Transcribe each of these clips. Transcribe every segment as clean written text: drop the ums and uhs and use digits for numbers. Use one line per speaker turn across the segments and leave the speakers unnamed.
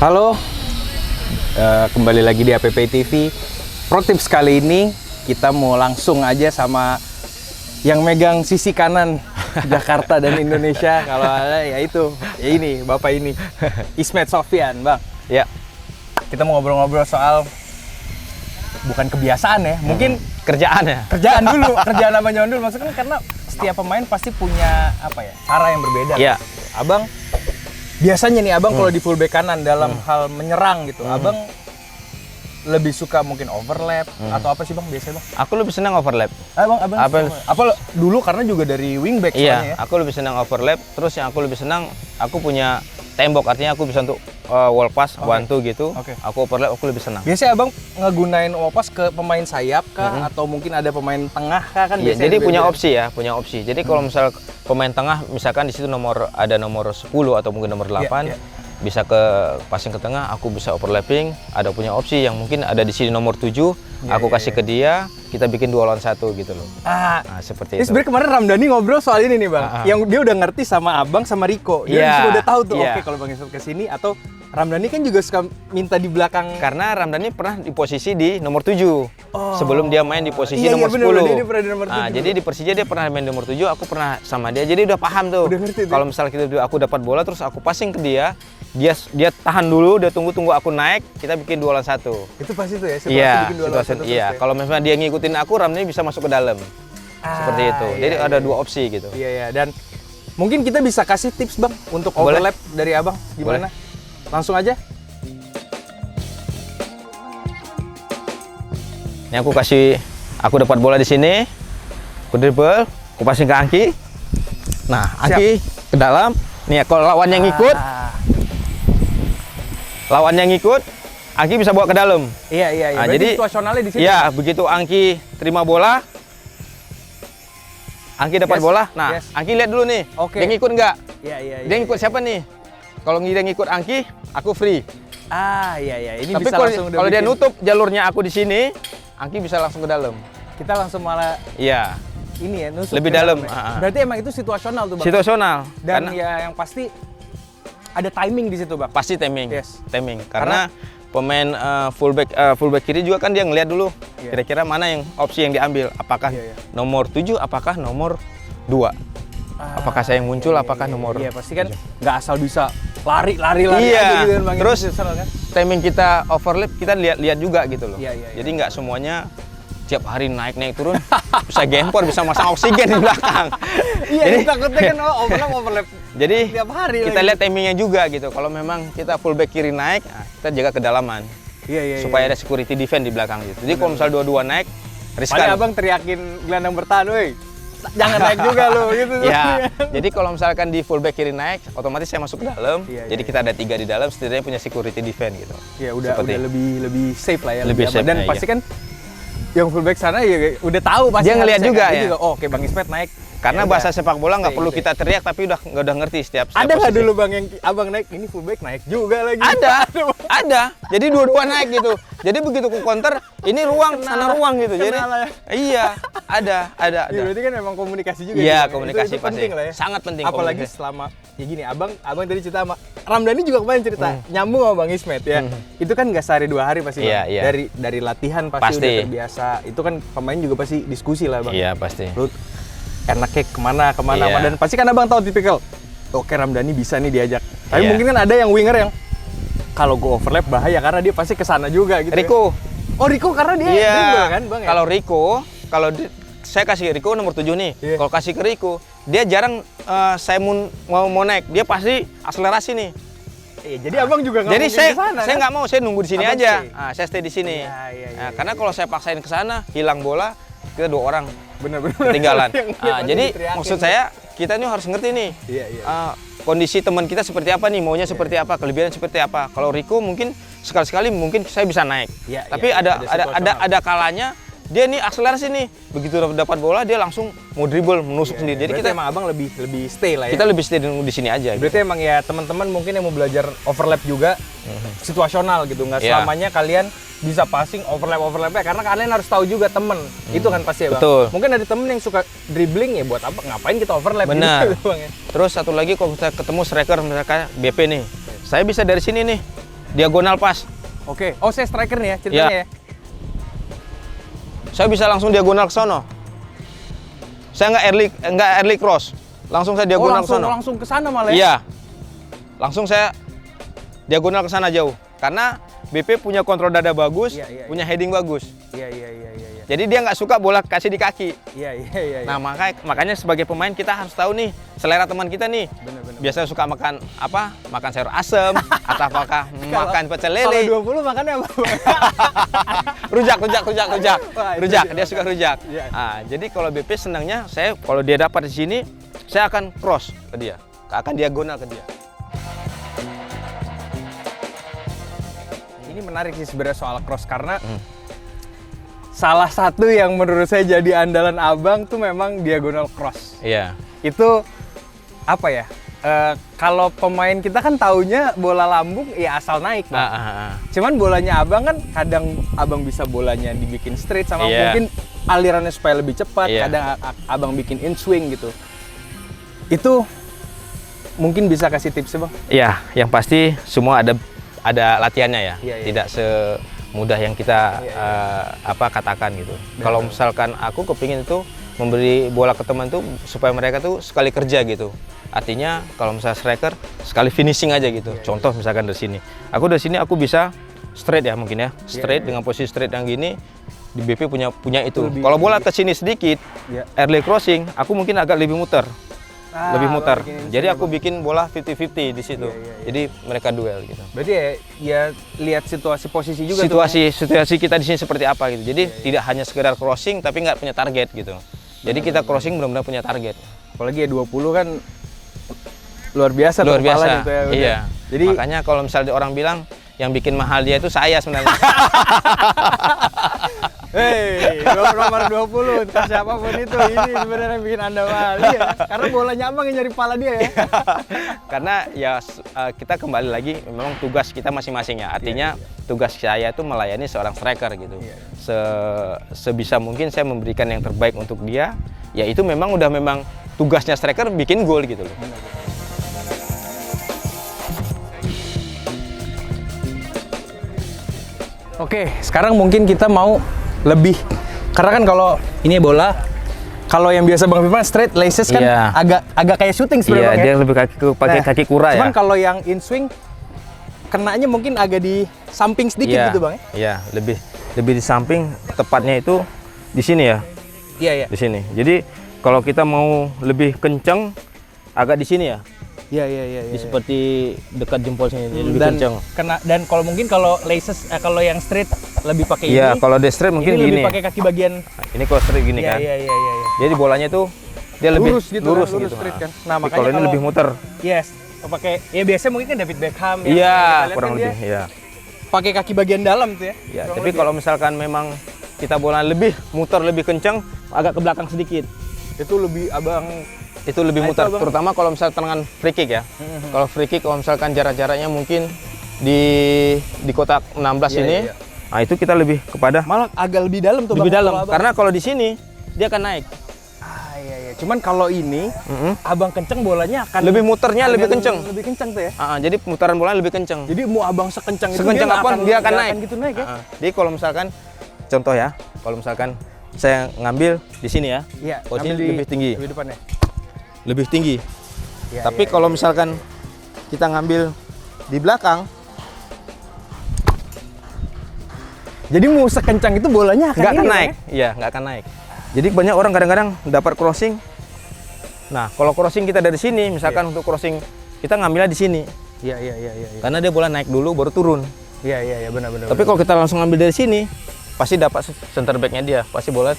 Halo, kembali lagi di APP TV. Pro tips kali ini kita mau langsung aja sama yang megang sisi kanan Jakarta dan Indonesia. Kalau ada ya itu, ya ini, Bapak ini, Ismet Sofyan, Bang.
Ya,
Kita mau ngobrol-ngobrol soal bukan kebiasaan ya, mungkin
kerjaan ya.
kerjaan dulu, kerjaan sama nyondul. Maksudnya kan karena setiap pemain pasti punya apa ya, cara yang berbeda.
Iya.
Abang biasanya nih abang kalau di fullback kanan dalam hal menyerang gitu, abang lebih suka mungkin overlap atau apa sih bang biasanya bang?
Aku lebih senang overlap.
Abang
Apa?
dulu karena juga dari wingback soalnya ya.
Iya, aku lebih senang overlap. Terus yang aku lebih senang, aku punya tembok, artinya aku bisa untuk wall pass, one two gitu.
Oke.
Aku overlap, aku lebih senang.
Biasanya abang ngegunain wall-pass ke pemain sayap kah atau mungkin ada pemain tengah kah kan
Iya,
biasanya
jadi punya
beda-beda.
opsi ya, punya opsi. Jadi kalau misal pemain tengah, misalkan di situ ada nomor 10 atau mungkin nomor 8,
iya.
bisa ke passing ke tengah, aku bisa overlapping. Ada punya opsi yang mungkin ada di sini nomor 7, aku kasih ke dia, kita bikin 2 lawan 1 gitu loh.
Ah,
Nah, seperti
ini
itu.
sebenarnya kemarin Ramdhani ngobrol soal ini nih bang, yang dia udah ngerti sama abang sama Rico, dia
Iya,
udah tahu tuh
iya.
oke kalau bang Ismet kesini atau Ramdhani kan juga suka minta di belakang.
Karena Ramdhani pernah di posisi di nomor 7 sebelum dia main di posisi
Iya,
nomor
bener,
10.
dia pernah di nomor 7.
Jadi di Persija dia pernah main di nomor 7, aku pernah sama dia. Jadi udah paham tuh.
Udah ngerti tuh.
Kalau misalnya aku dapat bola terus aku passing ke dia, dia tahan dulu, dia tunggu aku naik, kita bikin 2 lawan 1.
Itu pasti tuh ya, situasi
Iya,
bikin dua lawan satu
iya.
terus ya?
Kalau misalnya dia ngikutin aku, Ramdhani bisa masuk ke dalam. Seperti itu.
Iya,
Jadi
iya,
ada
iya.
2 opsi gitu.
Iya, iya. Dan mungkin kita bisa kasih tips bang untuk
Boleh.
overlap dari abang gimana? Langsung aja.
Ini aku dapat bola di sini, aku dribble, aku passing ke Angki. Nah, Angki ke dalam. Nih, kalau lawan yang ngikut, Angki bisa bawa ke dalam.
Iya, iya, iya.
Nah,
Berarti
jadi
situasionalnya di situ.
iya, begitu Angki terima bola, Angki dapat
Yes,
bola. Nah,
yes.
Angki lihat dulu nih,
Oke.
dia ngikut nggak?
Iya, iya, iya.
Dia ngikut siapa nih? Kalau dia ngikut Angki, aku free.
Iya, iya. Ini
Tapi
bisa langsung udah
kalau dia
bikin-
nutup jalurnya aku di sini, Angki bisa langsung ke dalam.
kita langsung malah
Iya,
ini ya nusuk
Lebih
ke
dalam,
ya. Berarti emang itu situasional tuh bang.
situasional.
Dan
Karena
ya yang pasti ada timing di situ bang.
pasti timing.
Yes.
Timing. Karena pemain fullback kiri juga kan dia ngelihat dulu
Iya.
kira-kira mana yang opsi yang diambil. Apakah
Iya, iya.
nomor 7, apakah nomor 2? Apakah saya yang muncul, apakah nomor
Iya pasti kan nggak asal bisa lari
Iya.
aja gitu kan bang.
Terus
Itu situasional kan.
timing kita overlap, kita lihat juga gitu loh.
Iya, iya, iya.
Jadi nggak semuanya tiap hari naik turun bisa gempor, bisa masang oksigen di belakang.
Iya,
Jadi
takutnya kan overlap.
Jadi
Tiap hari
kita
lagi.
lihat timingnya juga gitu. Kalau memang kita fullback kiri naik, nah, kita jaga kedalaman
Iya, iya.
supaya ada security defense di belakang gitu. Jadi kalau misal dua-dua naik,
Paling
riskan.
abang teriakin gelandang bertahan, woi. Jangan naik juga lo gitu.
Ya, jadi kalau misalkan di fullback kiri naik, otomatis saya masuk ke dalam.
Iya,
Jadi
iya.
kita ada 3 di dalam, setidaknya punya security defense gitu.
Ya udah
Seperti
lebih safe lah ya.
Lebih
aman.
safe,
Dan
ya,
pasti
iya.
kan yang fullback sana ya udah tahu pasti.
Dia ngelihat
harusnya
juga,
kan. Dia
ya.
juga, oh, oke Bang Ismet naik.
Karena
Ya
bahasa
udah.
sepak bola nggak
Stay
perlu
gitu.
kita teriak, tapi udah ngerti setiap
Ada nggak
posisi.
dulu bang yang abang naik ini fullback naik juga lagi?
Ada. Jadi dua-dua naik gitu. Jadi begitu ke counter, ini ruang, sana ruang gitu. Jadi
Kenal lah ya.
iya, ada.
Ya, berarti kan memang komunikasi juga.
Iya,
Bang.
komunikasi
itu
pasti.
penting lah ya.
Sangat penting
Apalagi
komunikasi.
selama ya gini, abang tadi cerita sama Ramdhani juga kemarin cerita nyambung sama Bang Ismet ya. Itu kan nggak sehari 2 hari pasti
Iya,
bang.
iya.
Dari latihan pasti
Pasti.
udah terbiasa. Itu kan pemain juga pasti diskusi lah bang.
Iya, pasti.
Lu enaknya kemana
Iya.
dan pasti kan abang tahu tipikal. Oke Ramdhani bisa nih diajak. Tapi
Iya.
mungkin kan ada yang winger yang kalau gue overlap bahaya karena dia pasti kesana juga gitu. ya.
Rico.
Oh Rico karena dia
Iya.
dribble kan bang ya?
Kalau Rico, saya kasih Rico nomor 7 nih.
Iya.
Kalau kasih ke Rico, dia jarang saya mau naik. Dia pasti akselerasi nih.
Iya, jadi abang juga nggak
Jadi
mungkin
saya
kesana,
saya
kan?
nggak mau, saya nunggu di sini
Abang
aja.
stay.
Saya stay di sini.
Iya, iya, iya,
Nah, karena kalau saya paksain ke sana, hilang bola, kita 2 orang
Bener-bener
ketinggalan.
Yang dia pasti
Jadi
diteriakin.
maksud saya kita ini harus ngerti nih.
Iya, iya.
Kondisi teman kita seperti apa nih, maunya seperti apa, kelebihan seperti apa. Kalau Rico mungkin sekali-sekali mungkin saya bisa naik.
Iya,
Tapi
iya,
ada
situasional.
ada kalanya dia nih akselerasi nih. Begitu dapat bola dia langsung mau dribble, menusuk sendiri. Jadi
Berarti
kita
emang abang lebih stay lah ya.
kita lebih stay di sini aja.
Berarti emang ya teman-teman mungkin yang mau belajar overlap juga situasional gitu, nggak
Iya.
selamanya kalian bisa passing overlapnya karena kalian harus tahu juga temen itu kan pasti ya bang.
Betul.
Mungkin ada temen yang suka dribbling ya buat apa ngapain kita overlap
Benar.
gitu bang ya.
Terus satu lagi kalau kita ketemu striker misalkan BP nih, saya bisa dari sini nih. diagonal pas.
Oke. Oh, saya striker nih ya ceritanya ya.
Saya bisa langsung diagonal ke sono. Saya nggak early cross. Langsung saya diagonal ke sono.
Langsung ke sana malah ya?
Iya. Langsung saya diagonal ke sana jauh. Karena BP punya kontrol dada bagus, punya heading bagus.
Iya.
Jadi dia nggak suka bola kasih di kaki.
Iya.
Nah, makanya sebagai pemain kita harus tahu nih selera teman kita nih.
Bener.
Biasanya suka makan apa? Makan sayur asem atau apakah makan pecel lele.
Kalau 20 makannya apa?
Rujak.
Wah,
Rujak,
dia
dia suka rujak.
Iya.
Nah, jadi kalau BP senangnya saya kalau dia dapat di sini, saya akan cross ke dia. Akan diagonal ke dia.
Ini menarik sih sebenarnya soal cross karena salah satu yang menurut saya jadi andalan Abang tuh memang diagonal cross.
Iya.
Itu apa ya? Kalau pemain kita kan taunya bola lambung ya asal naik, Bang. Cuman bolanya Abang kan kadang Abang bisa bolanya dibikin straight sama mungkin alirannya supaya lebih cepat, kadang Abang bikin in swing gitu. Itu mungkin bisa kasih tips, Bang?
Iya, yang pasti semua ada latihannya ya. Tidak semudah yang kita katakan gitu. Kalau misalkan aku kepingin itu memberi bola ke teman tuh supaya mereka tuh sekali kerja gitu. Artinya kalau misalnya striker sekali finishing aja gitu. Contoh misalkan dari sini. Dari sini aku bisa straight ya mungkin ya. Straight dengan posisi straight yang gini di BP punya itu. Kalau bola ke sini sedikit early crossing, aku mungkin agak lebih muter. Lebih muter. Jadi aku bikin bola 50-50 di situ. Jadi mereka duel gitu.
Berarti ya lihat situasi posisi juga
situasi kita di sini seperti apa gitu. Jadi tidak hanya sekedar crossing tapi nggak punya target gitu. Jadi kita crossing benar-benar punya target.
Apalagi ya 20 kan luar biasa.
Gitu ya. Iya.
Jadi
makanya kalau misalnya orang bilang yang bikin mahal dia itu saya sebenarnya.
Hei, nomor 20, entah siapapun itu, ini sebenarnya bikin Anda mahal. Iya, karena bolanya Abang yang nyari pala dia ya.
Karena ya kita kembali lagi, memang tugas kita masing-masing ya. Artinya tugas saya itu melayani seorang striker gitu. Sebisa mungkin saya memberikan yang terbaik untuk dia. Ya itu memang tugasnya striker bikin gol gitu loh.
Oke, sekarang mungkin kita mau lebih, karena kan kalau ini bola, kalau yang biasa Bang Firman straight laces kan agak kayak shooting sebenarnya.
Iya, dia lebih pakai kaki kura ya.
Cuman kalau yang in swing kenanya mungkin agak di samping sedikit gitu Bang ya.
Iya, lebih di samping, tepatnya itu di sini ya.
Iya.
Di sini. Jadi kalau kita mau lebih kenceng agak di sini ya.
Iya.
Seperti dekat jempol sini, lebih kenceng.
Dan kalau mungkin kalau laces kalau yang straight lebih pakai ini.
Iya, kalau dia straight mungkin
ini
gini.
lebih pakai kaki bagian.
Ini kalau straight gini kan.
Iya.
Jadi bolanya tuh dia
lurus
lebih
gitu,
lurus
kan,
gitu.
straight kan. Nah, makanya
kalau ini lebih muter.
Yes, pakai ya biasanya mungkin kan David Beckham
Iya, kurang lebih, iya.
Pakai kaki bagian dalam tuh ya.
Iya, tapi kalau misalkan memang kita bola lebih muter lebih kencang, agak ke belakang sedikit.
Itu lebih
lebih muter, terutama kalau misalnya tendangan free kick ya. Kalau free kick, kalau misalkan jaraknya mungkin di kotak 16 ini, nah itu kita lebih kepada
malah agak lebih dalam tuh.
Lebih dalam, karena kalau di sini dia akan naik.
Iya. Cuman kalau ini, Abang kenceng bolanya akan
lebih muternya lebih kenceng.
Lebih kenceng tuh ya.
Jadi pemutaran bolanya lebih kenceng.
Jadi mau Abang sekencang itu
dia akan naik.
Gitu naik ya.
Jadi kalau misalkan contoh ya, kalau misalkan saya ngambil di sini ya, posisi lebih tinggi.
Lebih depan ya.
Lebih tinggi. Tapi kalau misalkan kita ngambil di belakang,
jadi mau sekencang itu bolanya
nggak akan naik. Iya, nggak akan naik. Jadi banyak orang kadang-kadang dapat crossing. Nah, kalau crossing kita dari sini, misalkan untuk crossing kita ngambilnya di sini.
Iya.
Karena dia bola naik dulu baru turun.
Iya, benar.
Tapi kalau kita langsung ngambil dari sini, pasti dapat center back-nya dia, pasti bola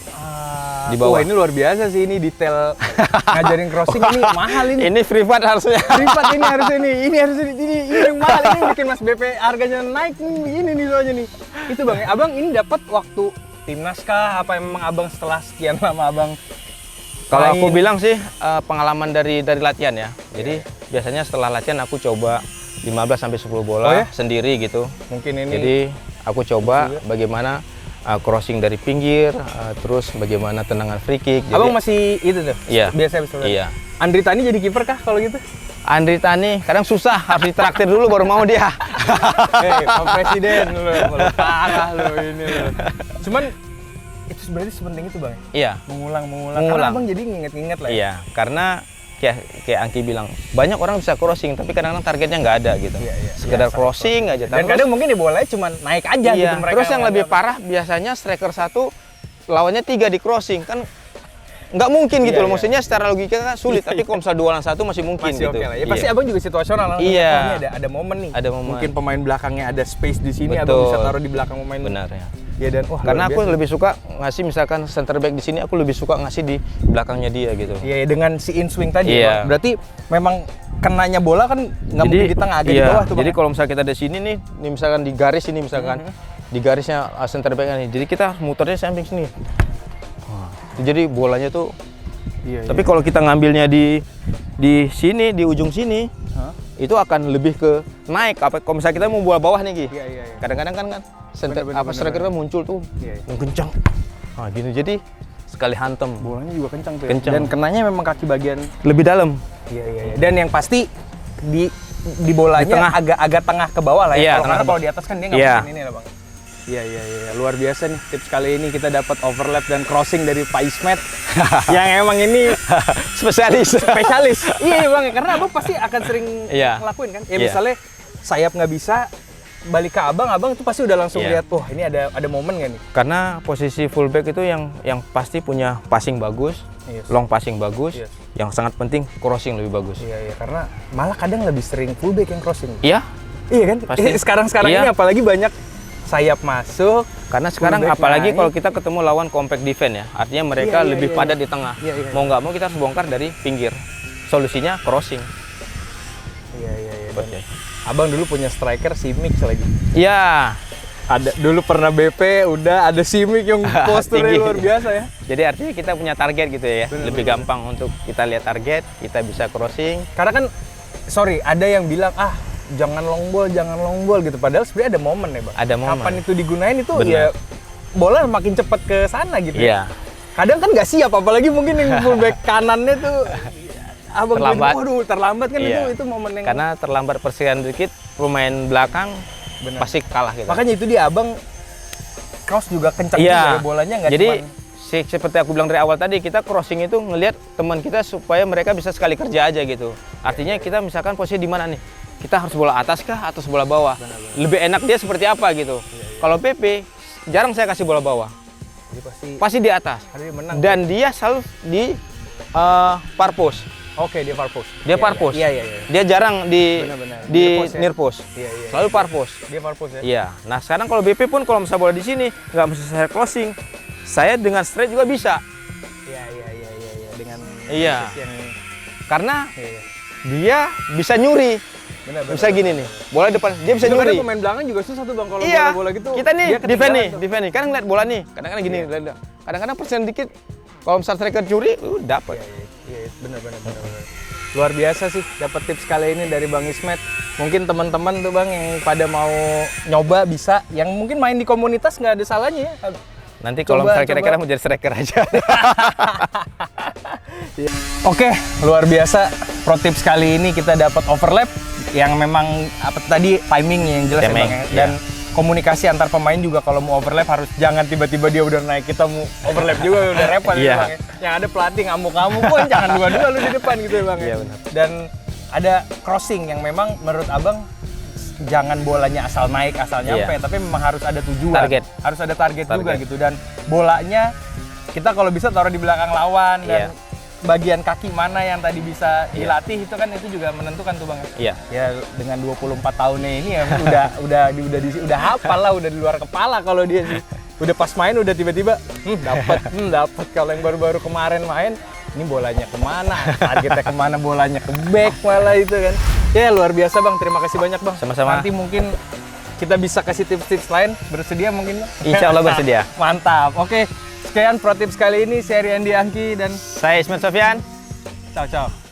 di bawah.
Wah, ini luar biasa sih, ini detail ngajarin crossing ini mahal ini.
Ini privat harusnya.
Privat ini harusnya ini yang mahal, ini bikin Mas BP harganya naik nih, ini soalnya nih. Itu Bang, Abang ini dapat waktu timnas kah? Apa memang Abang setelah sekian lama Abang?
Kalau aku bilang sih pengalaman dari latihan ya. Jadi biasanya setelah latihan aku coba 15 sampai 10 bola sendiri gitu.
Mungkin ini.
Jadi aku coba bagaimana crossing dari pinggir, terus bagaimana tendangan free kick.
Abang masih itu tuh?
Iya.
Biasa.
Iya.
Andri Tani jadi kiper kah kalau gitu?
Andri Tani kadang susah, harus ditraktir dulu baru mau dia.
Hei, Pak Presiden lu parah lu ini lu. Cuman itu sebenarnya sepenting itu bang.
Iya.
Mengulang. Karena abang jadi nginget-nginget lah.
Iya, karena kayak Angki bilang, banyak orang bisa crossing tapi kadang-kadang targetnya nggak ada gitu. Sekedar crossing aja.
Dan kadang mungkin di bolanya cuma naik aja gitu mereka.
Terus yang lebih parah biasanya striker 1 lawannya 3 di crossing kan. Nggak mungkin gitu loh, maksudnya secara logika kan sulit, tapi kalau misalnya 2 lawan 1 masih mungkin gitu.
Okay lah. Ya pasti abang juga situasional.
Iya.
Ini ada momen nih.
Ada momen.
Mungkin pemain belakangnya ada space di sini, abang bisa taruh di belakang pemain.
Benar ya.
Ya dan
karena aku lebih suka ngasih misalkan center back di sini, aku lebih suka ngasih di belakangnya dia gitu.
Iya, dengan si in swing tadi. Iya. Berarti memang kenanya bola kan nggak mungkin di tengah, agak di bawah tuh.
Jadi kalau misalnya kita di sini nih misalkan di garis ini misalkan di garisnya center back nih, jadi kita muternya samping sini. Jadi bolanya tuh. Tapi kalau kita ngambilnya di sini, di ujung sini, itu akan lebih ke naik. Kalau misalnya kita mau bola bawah nih, Gi. Kadang-kadang kan striker kan muncul tuh, yang kencang. Nah, gitu. Jadi sekali hantem.
Bolanya juga kencang tuh.
Kencang.
Dan kenanya memang kaki bagian
lebih dalam.
Iya. Dan yang pasti di bolanya agak tengah ke bawah lah ya. Karena kalau di atas kan dia nggak mungkin ini lah bang. Iya. Luar biasa nih tips kali ini, kita dapat overlap dan crossing dari Pak Ismet yang emang ini spesialis. Iya bang, karena abang pasti akan sering ngelakuin kan. Ya misalnya sayap nggak bisa, balik ke abang itu pasti udah langsung lihat, wah ini ada momen nggak nih?
Karena posisi fullback itu yang pasti punya passing bagus, long passing bagus, yang sangat penting crossing lebih bagus.
Iya, karena malah kadang lebih sering fullback yang crossing.
Iya
kan? Pasti. Sekarang ini apalagi banyak sayap masuk.
Karena sekarang apalagi kalau kita ketemu lawan compact defense ya, artinya mereka lebih padat di tengah. Mau nggak mau kita harus bongkar dari pinggir. Solusinya crossing.
Iya. Abang dulu punya striker si Mix lagi.
Iya.
Ada dulu pernah BP, udah ada si Mix yang posturnya luar biasa ya.
Jadi artinya kita punya target gitu ya. Lebih gampang untuk kita lihat target, kita bisa crossing.
Karena kan ada yang bilang jangan long ball gitu, padahal sebenarnya ada momen ya bang.
Ada momen.
Kapan itu digunain itu ya bola makin cepat ke sana gitu.
Iya.
Kadang kan nggak siap, apalagi mungkin yang fullback kanannya tuh abang terlambat kan. Itu momen yang
karena terlambat persekian dikit pemain belakang pasti kalah gitu.
Makanya itu dia abang cross juga kencang juga bolanya nggak.
Jadi seperti aku bilang dari awal tadi, kita crossing itu ngelihat teman kita supaya mereka bisa sekali kerja aja gitu. Artinya kita misalkan posisi di mana nih? Kita harus bola atas kah atau bola bawah? Lebih enak dia seperti apa gitu. Kalau PP jarang saya kasih bola bawah. Jadi pasti di atas. Dan dia selalu di far post.
Oke, dia far post.
Dia far post.
Iya.
Dia jarang di near post. Selalu far post.
Dia far post ya.
Iya. Nah, sekarang kalau BP pun kalau misalnya bola di sini nggak mesti saya closing. Saya dengan straight juga bisa.
Iya. Dengan
yang karena dia bisa nyuri. Bisa gini nih, bola depan dia bisa nyuri.
Pemain belakang juga susah tuh bang kalau bola gitu.
Kita nih defend nih. Kan ngeliat bola nih. Kadang-kadang gini, kadang-kadang persen dikit. Kalau misalnya striker curi, dapat.
Iya, benar. Luar biasa sih, dapat tips kali ini dari Bang Ismet. Mungkin teman-teman tuh bang yang pada mau nyoba bisa, yang mungkin main di komunitas nggak ada salahnya ya.
Nanti kalau misalnya kira-kira mau jadi striker aja.
Oke, luar biasa. Pro tips kali ini kita dapat overlap yang memang tadi timing yang jelas ya bang. Dan komunikasi antar pemain juga kalau mau overlap harus jangan tiba-tiba dia udah naik kita mau overlap juga udah repot ya bang. Yang ada pelatih ngamuk-ngamuk pun jangan dua-dua lu di depan gitu ya bang.
Iya benar.
Dan ada crossing yang memang menurut abang jangan bolanya asal naik asal nyampe, tapi memang harus ada tujuan, harus ada target juga gitu. Dan bolanya kita kalau bisa taruh di belakang lawan dan bagian kaki mana yang tadi bisa dilatih itu kan itu juga menentukan tuh bang.
Iya.
Ya dengan 24 tahunnya ini ya udah hafal lah, udah di luar kepala kalau dia sih. Udah pas main udah tiba-tiba dapat. Kalau yang baru-baru kemarin main ini bolanya kemana, targetnya kemana, bolanya ke back malah itu kan. Ya luar biasa bang, terima kasih banyak bang.
Sama-sama.
Nanti mungkin kita bisa kasih tips-tips lain, bersedia mungkin bang?
Insya Allah bersedia.
Mantap, oke. Sekian pro tips kali ini, saya Riandi Angki dan
saya Ismet Sofyan.
Ciao.